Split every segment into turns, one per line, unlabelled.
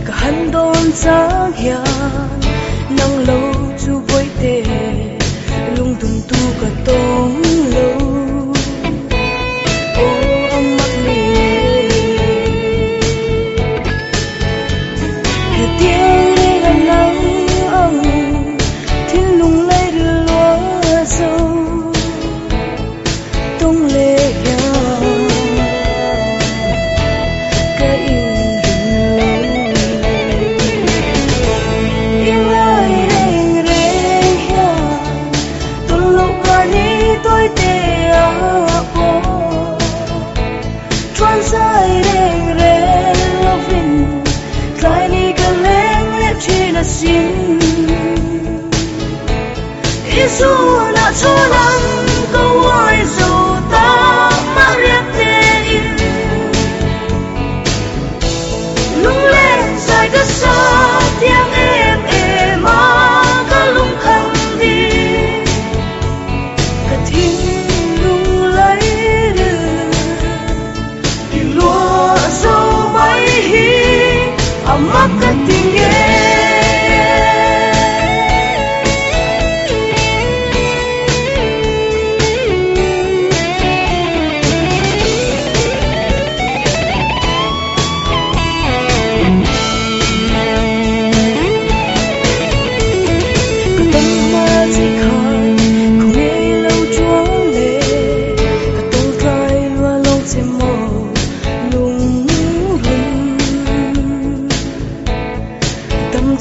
cả hắn đón sáng hiền nắng lâu chu bối tê lung tung tu cả tông lâu ô âm mắt lì hè tiếng đi gần nắng ông thiên lung lấy đưa lúa sâu tung lệ Isu na cho lắng câu ai dù ta mang riêng tên lung lên dài đất xa tiếng em mà cả lung khăn đi cả thiên lung lấy đưa tiếng lúa dâu bay hi mắc cả tình em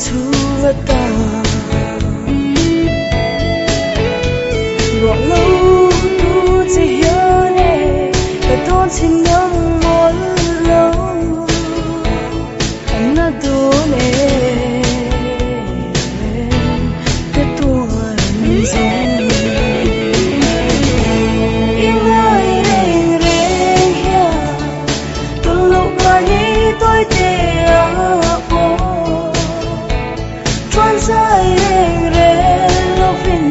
chúa ta bỏ lâu tu chỉ hiếu này và tôi chỉ nắng mỗi lâu anh đã tu này cái tuần rồi yêu ai đây đây từ lúc qua đi tôi sai reng reng lovin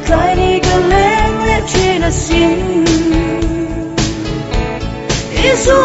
kai ni ka leng lep china sin isu